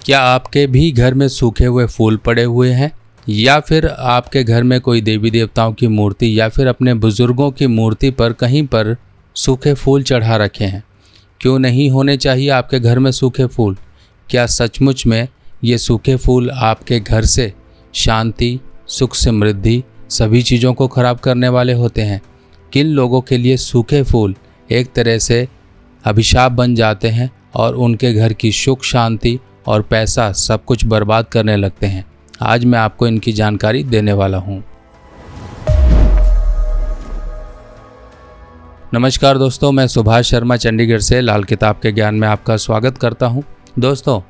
क्या आपके भी घर में सूखे हुए फूल पड़े हुए हैं, या फिर आपके घर में कोई देवी देवताओं की मूर्ति या फिर अपने बुजुर्गों की मूर्ति पर कहीं पर सूखे फूल चढ़ा रखे हैं? क्यों नहीं होने चाहिए आपके घर में सूखे फूल? क्या सचमुच में ये सूखे फूल आपके घर से शांति, सुख, समृद्धि सभी चीज़ों को खराब करने वाले होते हैं? किन लोगों के लिए सूखे फूल एक तरह से अभिशाप बन जाते हैं और उनके घर की सुख, शांति और पैसा सब कुछ बर्बाद करने लगते हैं? आज मैं आपको इनकी जानकारी देने वाला हूँ। नमस्कार दोस्तों, मैं सुभाष शर्मा चंडीगढ़ से लाल किताब के ज्ञान में आपका स्वागत करता हूँ। दोस्तों,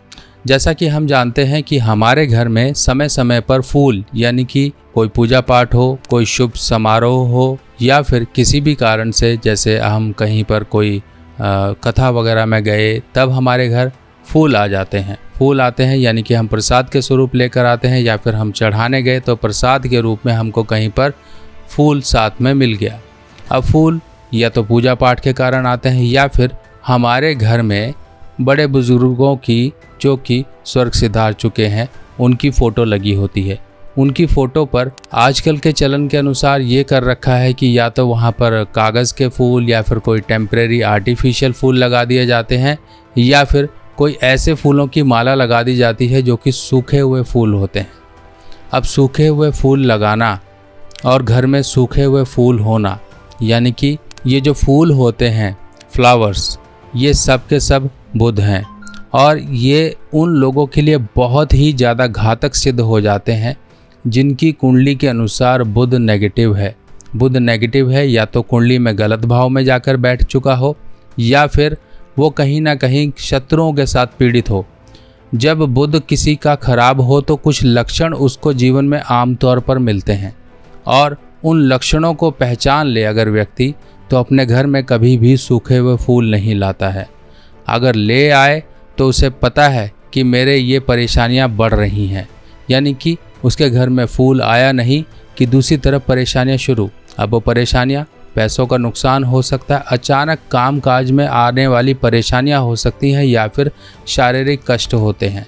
जैसा कि हम जानते हैं कि हमारे घर में समय समय पर फूल, यानी कि कोई पूजा पाठ हो, कोई शुभ समारोह हो, या फिर किसी भी कारण से जैसे हम कहीं पर कोई कथा वगैरह में गए, तब हमारे घर फूल आ जाते हैं। फूल आते हैं यानी कि हम प्रसाद के स्वरूप लेकर आते हैं, या फिर हम चढ़ाने गए तो प्रसाद के रूप में हमको कहीं पर फूल साथ में मिल गया। अब फूल या तो पूजा पाठ के कारण आते हैं, या फिर हमारे घर में बड़े बुजुर्गों की, जो कि स्वर्ग सिधार चुके हैं, उनकी फ़ोटो लगी होती है। उनकी फ़ोटो पर आजकल के चलन के अनुसार ये कर रखा है कि या तो वहाँ पर कागज़ के फूल या फिर कोई टेम्परेरी आर्टिफिशियल फूल लगा दिए जाते हैं, या फिर कोई ऐसे फूलों की माला लगा दी जाती है जो कि सूखे हुए फूल होते हैं। अब सूखे हुए फूल लगाना और घर में सूखे हुए फूल होना, यानी कि ये जो फूल होते हैं, फ्लावर्स, ये सब के सब बुध हैं, और ये उन लोगों के लिए बहुत ही ज़्यादा घातक सिद्ध हो जाते हैं जिनकी कुंडली के अनुसार बुध नेगेटिव है। बुध नेगेटिव है या तो कुंडली में गलत भाव में जाकर बैठ चुका हो, या फिर वो कहीं ना कहीं शत्रुओं के साथ पीड़ित हो। जब बुध किसी का खराब हो तो कुछ लक्षण उसको जीवन में आमतौर पर मिलते हैं, और उन लक्षणों को पहचान ले अगर व्यक्ति, तो अपने घर में कभी भी सूखे हुए फूल नहीं लाता है। अगर ले आए तो उसे पता है कि मेरे ये परेशानियां बढ़ रही हैं, यानी कि उसके घर में फूल आया नहीं कि दूसरी तरफ परेशानियां शुरू। अब वो परेशानियां, पैसों का नुकसान हो सकता है, अचानक काम काज में आने वाली परेशानियां हो सकती हैं, या फिर शारीरिक कष्ट होते हैं।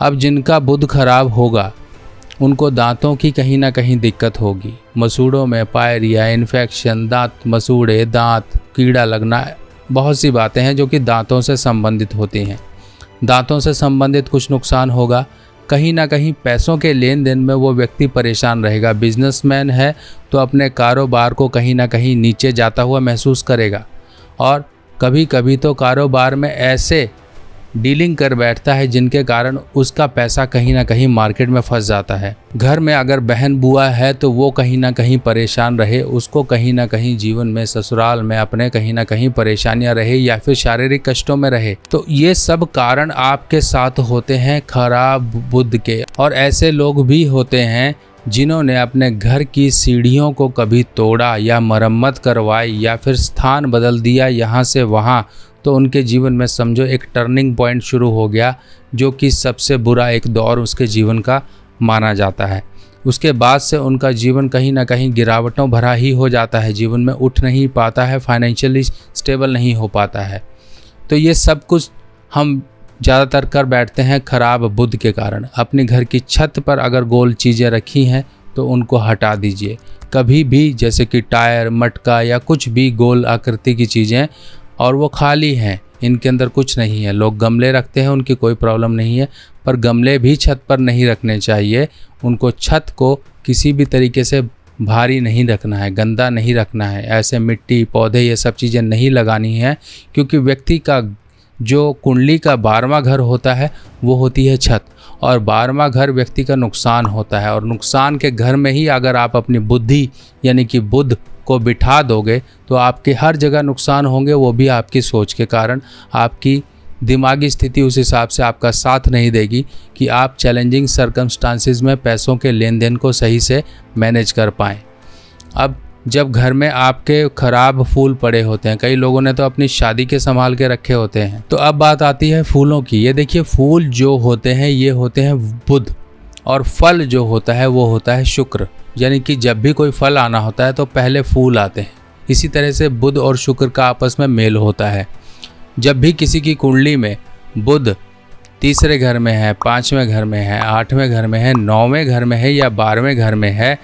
अब जिनका बुध खराब होगा उनको दांतों की कहीं ना कहीं दिक्कत होगी। मसूड़ों में पायरिया, इन्फेक्शन, दांत मसूड़े, दांत कीड़ा लगना, बहुत सी बातें हैं जो कि दांतों से संबंधित होती हैं। दांतों से संबंधित कुछ नुकसान होगा। कहीं ना कहीं पैसों के लेन देन में वो व्यक्ति परेशान रहेगा। बिजनेसमैन है तो अपने कारोबार को कहीं ना कहीं नीचे जाता हुआ महसूस करेगा, और कभी कभी तो कारोबार में ऐसे डीलिंग कर बैठता है जिनके कारण उसका पैसा कहीं ना कहीं मार्केट में फंस जाता है। घर में अगर बहन बुआ है तो वो कहीं ना कहीं परेशान रहे, उसको कहीं ना कहीं जीवन में, ससुराल में अपने कहीं ना कहीं परेशानियां रहे, या फिर शारीरिक कष्टों में रहे। तो ये सब कारण आपके साथ होते हैं खराब बुध के। और ऐसे लोग भी होते हैं जिन्होंने अपने घर की सीढ़ियों को कभी तोड़ा या मरम्मत करवाई, या फिर स्थान बदल दिया यहाँ से वहाँ, तो उनके जीवन में समझो एक टर्निंग पॉइंट शुरू हो गया, जो कि सबसे बुरा एक दौर उसके जीवन का माना जाता है। उसके बाद से उनका जीवन कहीं ना कहीं गिरावटों भरा ही हो जाता है, जीवन में उठ नहीं पाता है, फाइनेंशियली स्टेबल नहीं हो पाता है। तो ये सब कुछ हम ज़्यादातर कर बैठते हैं खराब बुध के कारण। अपने घर की छत पर अगर गोल चीज़ें रखी हैं तो उनको हटा दीजिए कभी भी, जैसे कि टायर, मटका या कुछ भी गोल आकृति की चीज़ें, और वो खाली हैं, इनके अंदर कुछ नहीं है। लोग गमले रखते हैं, उनकी कोई प्रॉब्लम नहीं है, पर गमले भी छत पर नहीं रखने चाहिए। उनको, छत को किसी भी तरीके से भारी नहीं रखना है, गंदा नहीं रखना है। ऐसे मिट्टी, पौधे, ये सब चीज़ें नहीं लगानी है, क्योंकि व्यक्ति का जो कुंडली का 12वां घर होता है वो होती है छत, और 12वां घर व्यक्ति का नुकसान होता है। और नुकसान के घर में ही अगर आप अपनी बुद्धि यानी कि बुध को बिठा दोगे तो आपके हर जगह नुकसान होंगे, वो भी आपकी सोच के कारण। आपकी दिमागी स्थिति उस हिसाब से आपका साथ नहीं देगी कि आप चैलेंजिंग सर्कमस्टांसिस में पैसों के लेन देन को सही से मैनेज कर पाएँ। अब जब घर में आपके खराब फूल पड़े होते हैं, कई लोगों ने तो अपनी शादी के संभाल के रखे होते हैं। तो अब बात आती है फूलों की। ये देखिए, फूल जो होते हैं ये होते हैं बुध, और फल जो होता है वो होता है शुक्र। यानी कि जब भी कोई फल आना होता है तो पहले फूल आते हैं। इसी तरह से बुध और शुक्र का आपस में मेल होता है। जब भी किसी की कुंडली में बुध तीसरे घर में है, 5वें घर में है, 8वें घर में है, 9वें घर में है या 12वें घर में है,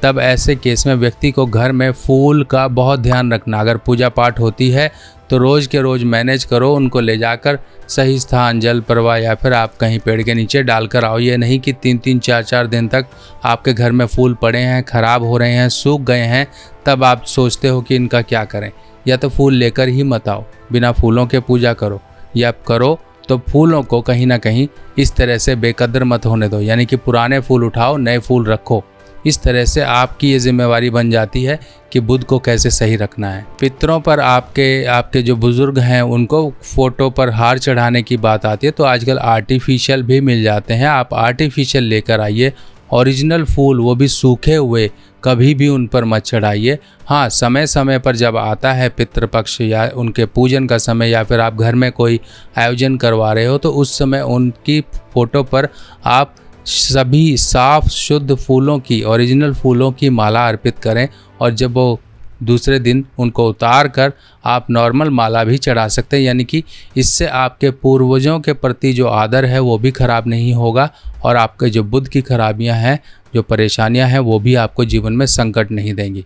तब ऐसे केस में व्यक्ति को घर में फूल का बहुत ध्यान रखना। अगर पूजा पाठ होती है तो रोज़ के रोज़ मैनेज करो, उनको ले जाकर सही स्थान जल प्रवाह या फिर आप कहीं पेड़ के नीचे डालकर आओ। ये नहीं कि 3-3 4-4 दिन तक आपके घर में फूल पड़े हैं, ख़राब हो रहे हैं, सूख गए हैं, तब आप सोचते हो कि इनका क्या करें। या तो फूल लेकर ही मत आओ, बिना फूलों के पूजा करो, या करो तो फूलों को कहीं ना कहीं इस तरह से बेकदर मत होने दो, यानी कि पुराने फूल उठाओ, नए फूल रखो। इस तरह से आपकी ये जिम्मेवारी बन जाती है कि बुध को कैसे सही रखना है। पितरों पर आपके जो बुज़ुर्ग हैं उनको फ़ोटो पर हार चढ़ाने की बात आती है तो आजकल आर्टिफिशियल भी मिल जाते हैं, आप आर्टिफिशियल लेकर आइए। ओरिजिनल फूल, वो भी सूखे हुए, कभी भी उन पर मत चढ़ाइए। हाँ, समय समय पर जब आता है पितृपक्ष या उनके पूजन का समय या फिर आप घर में कोई आयोजन करवा रहे हो तो उस समय उनकी फ़ोटो पर आप सभी साफ शुद्ध फूलों की, ओरिजिनल फूलों की माला अर्पित करें। और जब वो दूसरे दिन उनको उतार कर आप नॉर्मल माला भी चढ़ा सकते हैं, यानी कि इससे आपके पूर्वजों के प्रति जो आदर है वो भी खराब नहीं होगा और आपके जो बुध की खराबियां हैं, जो परेशानियां हैं, वो भी आपको जीवन में संकट नहीं देंगी।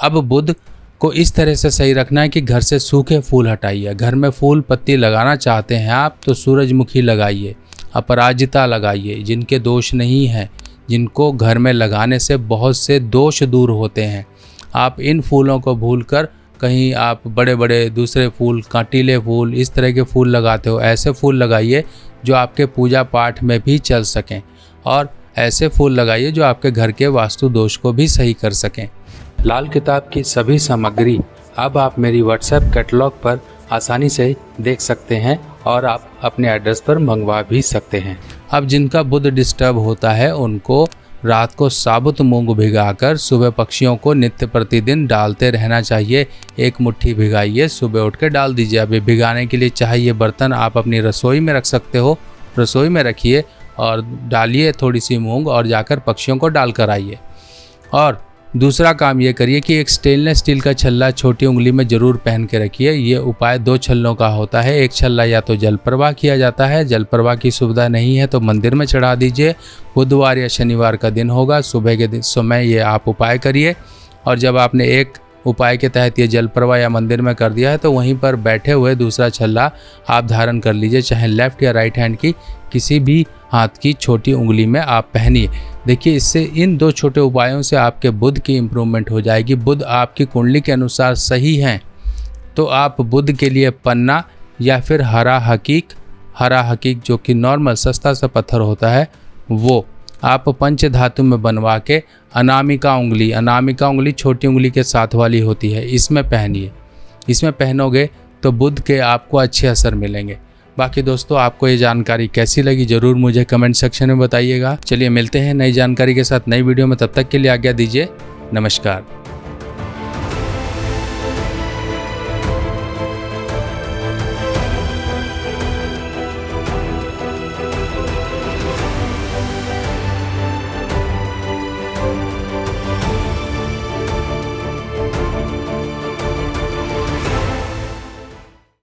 अब बुध को इस तरह से सही रखना है कि घर से सूखे फूल हटाइए। घर में फूल पत्ती लगाना चाहते हैं आप तो सूरजमुखी लगाइए, अपराजिता लगाइए, जिनके दोष नहीं हैं, जिनको घर में लगाने से बहुत से दोष दूर होते हैं। आप इन फूलों को भूलकर कहीं आप बड़े बड़े दूसरे फूल, कांटीले फूल, इस तरह के फूल लगाते हो। ऐसे फूल लगाइए जो आपके पूजा पाठ में भी चल सकें और ऐसे फूल लगाइए जो आपके घर के वास्तु दोष को भी सही कर सकें। लाल किताब की सभी सामग्री अब आप मेरी व्हाट्सएप कैटलॉग पर आसानी से देख सकते हैं और आप अपने एड्रेस पर मंगवा भी सकते हैं। अब जिनका बुध डिस्टर्ब होता है उनको रात को साबुत मूंग भिगाकर सुबह पक्षियों को नित्य प्रतिदिन डालते रहना चाहिए। एक मुट्ठी भिगाइए, सुबह उठ के डाल दीजिए। अभी भिगाने के लिए चाहिए बर्तन आप अपनी रसोई में रख सकते हो, रसोई में रखिए और डालिए थोड़ी सी मूंग और जाकर पक्षियों को डाल कर आइए। और दूसरा काम ये करिए कि एक स्टेनलेस स्टील का छल्ला छोटी उंगली में ज़रूर पहन के रखिए। ये उपाय 2 छल्लों का होता है। एक छल्ला या तो जल प्रवाह किया जाता है, जल प्रवाह की सुविधा नहीं है तो मंदिर में चढ़ा दीजिए। बुधवार या शनिवार का दिन होगा, सुबह के समय ये आप उपाय करिए। और जब आपने एक उपाय के तहत ये जल प्रवाह या मंदिर में कर दिया है तो वहीं पर बैठे हुए दूसरा छल्ला आप धारण कर लीजिए, चाहे लेफ़्ट या राइट हैंड की किसी भी हाथ की छोटी उंगली में आप पहनिए। देखिए, इससे इन 2 छोटे उपायों से आपके बुध की इम्प्रूवमेंट हो जाएगी। बुध आपकी कुंडली के अनुसार सही हैं तो आप बुध के लिए पन्ना या फिर हरा हकीक जो कि नॉर्मल सस्ता सा पत्थर होता है, वो आप पंच धातु में बनवा के अनामिका उंगली छोटी उंगली के साथ वाली होती है, इसमें पहनिए। इसमें पहनोगे तो बुध के आपको अच्छे असर मिलेंगे। बाकी दोस्तों, आपको ये जानकारी कैसी लगी ज़रूर मुझे कमेंट सेक्शन में बताइएगा। चलिए मिलते हैं नई जानकारी के साथ नई वीडियो में, तब तक के लिए आज्ञा दीजिए। नमस्कार।